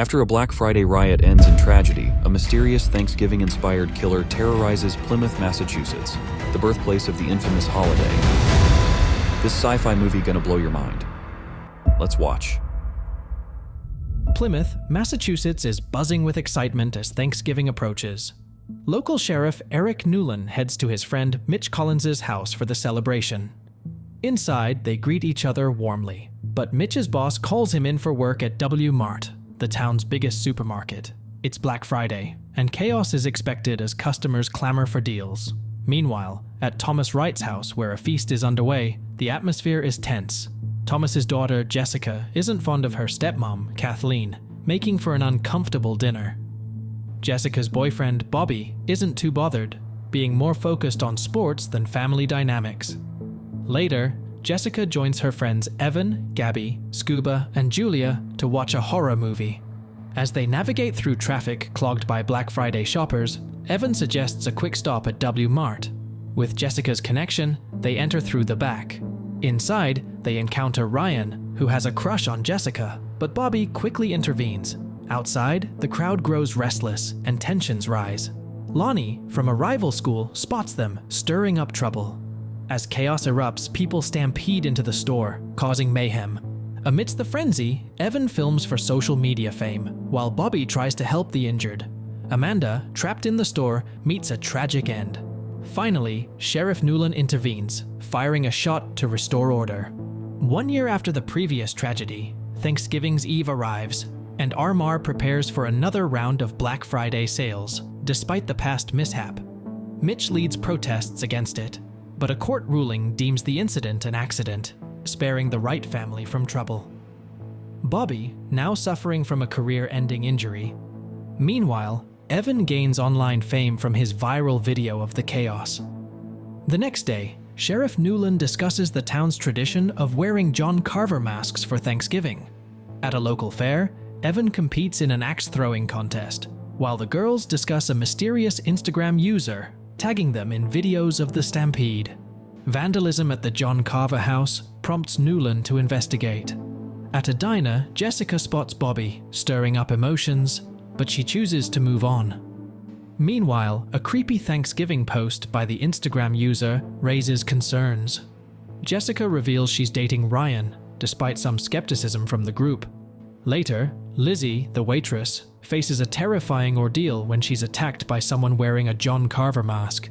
After a Black Friday riot ends in tragedy, a mysterious Thanksgiving-inspired killer terrorizes Plymouth, Massachusetts, the birthplace of the infamous holiday. This sci-fi movie gonna blow your mind. Let's watch. Plymouth, Massachusetts is buzzing with excitement as Thanksgiving approaches. Local Sheriff Eric Newland heads to his friend Mitch Collins's house for the celebration. Inside, they greet each other warmly, but Mitch's boss calls him in for work at W Mart, the town's biggest supermarket. It's Black Friday, and chaos is expected as customers clamor for deals. Meanwhile, at Thomas Wright's house, where a feast is underway, the atmosphere is tense. Thomas's daughter, Jessica, isn't fond of her stepmom, Kathleen, making for an uncomfortable dinner. Jessica's boyfriend, Bobby, isn't too bothered, being more focused on sports than family dynamics. Later, Jessica joins her friends Evan, Gabby, Scuba, and Julia to watch a horror movie. As they navigate through traffic clogged by Black Friday shoppers, Evan suggests a quick stop at W Mart. With Jessica's connection, they enter through the back. Inside, they encounter Ryan, who has a crush on Jessica, but Bobby quickly intervenes. Outside, the crowd grows restless and tensions rise. Lonnie, from a rival school, spots them, stirring up trouble. As chaos erupts, people stampede into the store, causing mayhem. Amidst the frenzy, Evan films for social media fame, while Bobby tries to help the injured. Amanda, trapped in the store, meets a tragic end. Finally, Sheriff Newland intervenes, firing a shot to restore order. 1 year after the previous tragedy, Thanksgiving's Eve arrives, and Armar prepares for another round of Black Friday sales, despite the past mishap. Mitch leads protests against it, but a court ruling deems the incident an accident, sparing the Wright family from trouble. Bobby, now suffering from a career-ending injury. Meanwhile, Evan gains online fame from his viral video of the chaos. The next day, Sheriff Newland discusses the town's tradition of wearing John Carver masks for Thanksgiving. At a local fair, Evan competes in an axe-throwing contest, while the girls discuss a mysterious Instagram user, tagging them in videos of the stampede. Vandalism at the John Carver house prompts Newland to investigate. At a diner, Jessica spots Bobby, stirring up emotions, but she chooses to move on. Meanwhile, a creepy Thanksgiving post by the Instagram user raises concerns. Jessica reveals she's dating Ryan, despite some skepticism from the group. Later, Lizzie, the waitress, faces a terrifying ordeal when she's attacked by someone wearing a John Carver mask.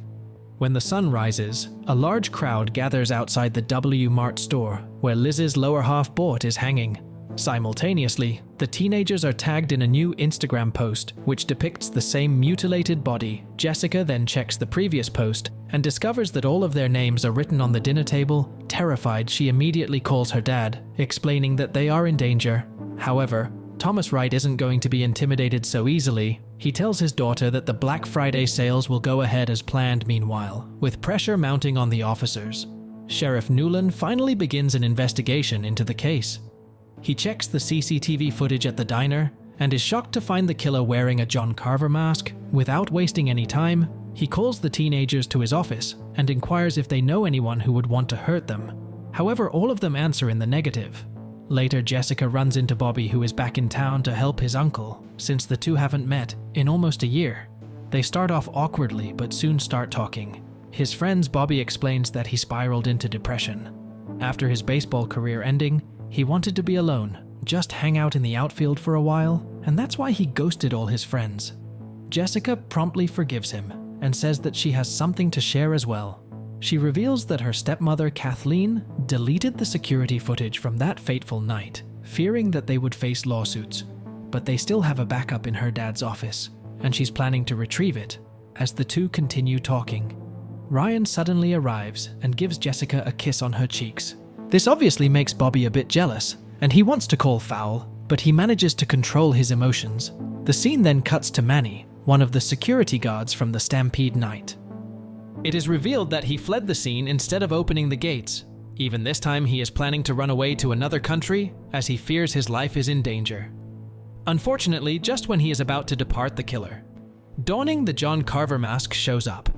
When the sun rises, a large crowd gathers outside the W Mart store, where Liz's lower half board is hanging. Simultaneously, the teenagers are tagged in a new Instagram post, which depicts the same mutilated body. Jessica then checks the previous post and discovers that all of their names are written on the dinner table. Terrified, she immediately calls her dad, explaining that they are in danger. However, Thomas Wright isn't going to be intimidated so easily. He tells his daughter that the Black Friday sales will go ahead as planned meanwhile, with pressure mounting on the officers. Sheriff Newland finally begins an investigation into the case. He checks the CCTV footage at the diner and is shocked to find the killer wearing a John Carver mask. Without wasting any time, he calls the teenagers to his office and inquires if they know anyone who would want to hurt them. However, all of them answer in the negative. Later, Jessica runs into Bobby, who is back in town to help his uncle, since the two haven't met in almost a year. They start off awkwardly but soon start talking. His friends Bobby explains that he spiraled into depression. After his baseball career ending, he wanted to be alone, just hang out in the outfield for a while, and that's why he ghosted all his friends. Jessica promptly forgives him and says that she has something to share as well. She reveals that her stepmother, Kathleen, deleted the security footage from that fateful night, fearing that they would face lawsuits. But they still have a backup in her dad's office, and she's planning to retrieve it. As the two continue talking, Ryan suddenly arrives and gives Jessica a kiss on her cheeks. This obviously makes Bobby a bit jealous, and he wants to call foul, but he manages to control his emotions. The scene then cuts to Manny, one of the security guards from the stampede night. It is revealed that he fled the scene instead of opening the gates. Even this time, he is planning to run away to another country, as he fears his life is in danger. Unfortunately, just when he is about to depart, the killer, donning the John Carver mask, shows up.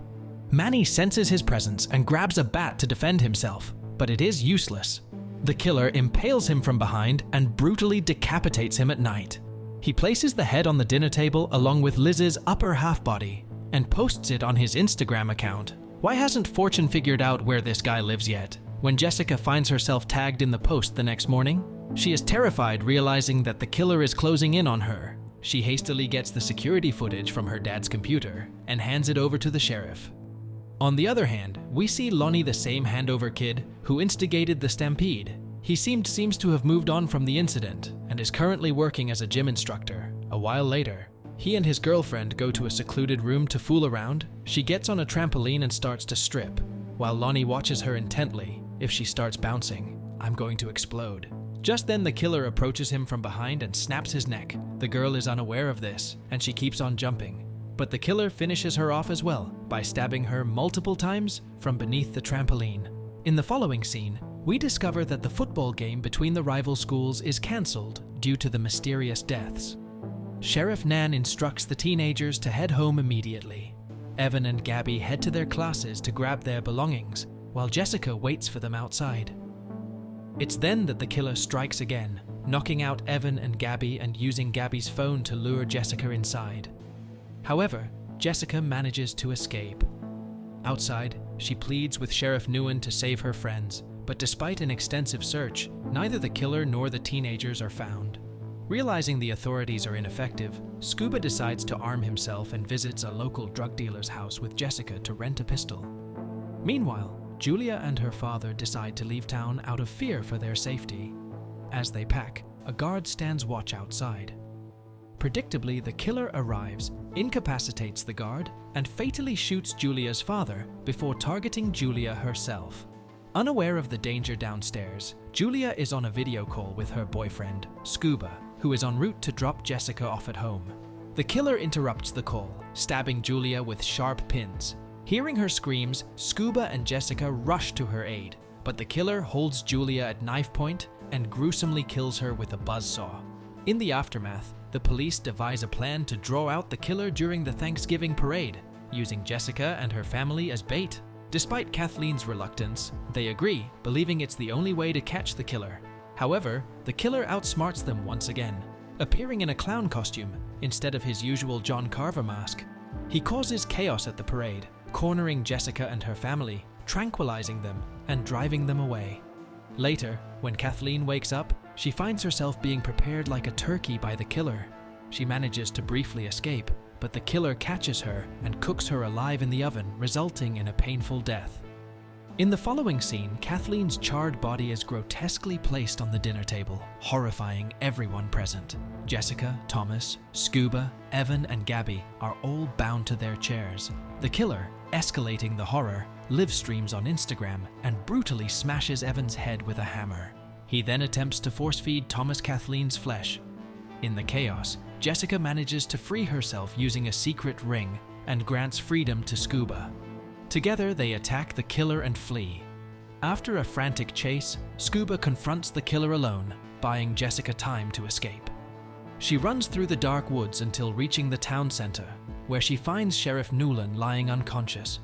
Manny senses his presence and grabs a bat to defend himself, but it is useless. The killer impales him from behind and brutally decapitates him at night. He places the head on the dinner table along with Liz's upper half body and posts it on his Instagram account. Why hasn't Fortune figured out where this guy lives yet? When Jessica finds herself tagged in the post the next morning, she is terrified realizing that the killer is closing in on her. She hastily gets the security footage from her dad's computer and hands it over to the sheriff. On the other hand, we see Lonnie, the same handover kid who instigated the stampede. He seems to have moved on from the incident and is currently working as a gym instructor. A while later, he and his girlfriend go to a secluded room to fool around. She gets on a trampoline and starts to strip, while Lonnie watches her intently. If she starts bouncing, I'm going to explode. Just then, the killer approaches him from behind and snaps his neck. The girl is unaware of this, and she keeps on jumping. But the killer finishes her off as well by stabbing her multiple times from beneath the trampoline. In the following scene, we discover that the football game between the rival schools is cancelled due to the mysterious deaths. Sheriff Nan instructs the teenagers to head home immediately. Evan and Gabby head to their classes to grab their belongings, while Jessica waits for them outside. It's then that the killer strikes again, knocking out Evan and Gabby and using Gabby's phone to lure Jessica inside. However, Jessica manages to escape. Outside, she pleads with Sheriff Nguyen to save her friends, but despite an extensive search, neither the killer nor the teenagers are found. Realizing the authorities are ineffective, Scuba decides to arm himself and visits a local drug dealer's house with Jessica to rent a pistol. Meanwhile, Julia and her father decide to leave town out of fear for their safety. As they pack, a guard stands watch outside. Predictably, the killer arrives, incapacitates the guard, and fatally shoots Julia's father before targeting Julia herself. Unaware of the danger downstairs, Julia is on a video call with her boyfriend, Scuba, who is en route to drop Jessica off at home. The killer interrupts the call, stabbing Julia with sharp pins. Hearing her screams, Scuba and Jessica rush to her aid, but the killer holds Julia at knife point and gruesomely kills her with a buzzsaw. In the aftermath, the police devise a plan to draw out the killer during the Thanksgiving parade, using Jessica and her family as bait. Despite Kathleen's reluctance, they agree, believing it's the only way to catch the killer. However, the killer outsmarts them once again, appearing in a clown costume instead of his usual John Carver mask. He causes chaos at the parade, cornering Jessica and her family, tranquilizing them, and driving them away. Later, when Kathleen wakes up, she finds herself being prepared like a turkey by the killer. She manages to briefly escape, but the killer catches her and cooks her alive in the oven, resulting in a painful death. In the following scene, Kathleen's charred body is grotesquely placed on the dinner table, horrifying everyone present. Jessica, Thomas, Scuba, Evan, and Gabby are all bound to their chairs. The killer, escalating the horror, live streams on Instagram and brutally smashes Evan's head with a hammer. He then attempts to force-feed Thomas Kathleen's flesh. In the chaos, Jessica manages to free herself using a secret ring and grants freedom to Scuba. Together, they attack the killer and flee. After a frantic chase, Scuba confronts the killer alone, buying Jessica time to escape. She runs through the dark woods until reaching the town center, where she finds Sheriff Nguyen lying unconscious.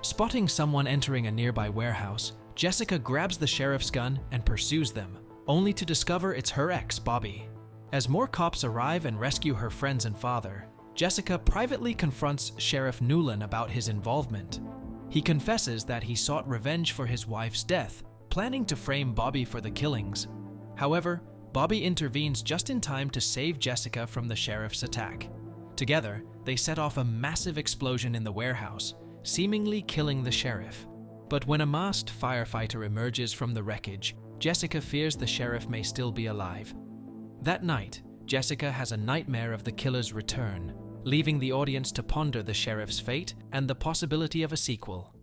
Spotting someone entering a nearby warehouse, Jessica grabs the sheriff's gun and pursues them, only to discover it's her ex, Bobby. As more cops arrive and rescue her friends and father, Jessica privately confronts Sheriff Nguyen about his involvement. He confesses that he sought revenge for his wife's death, planning to frame Bobby for the killings. However, Bobby intervenes just in time to save Jessica from the sheriff's attack. Together, they set off a massive explosion in the warehouse, seemingly killing the sheriff. But when a masked firefighter emerges from the wreckage, Jessica fears the sheriff may still be alive. That night, Jessica has a nightmare of the killer's return, leaving the audience to ponder the sheriff's fate and the possibility of a sequel.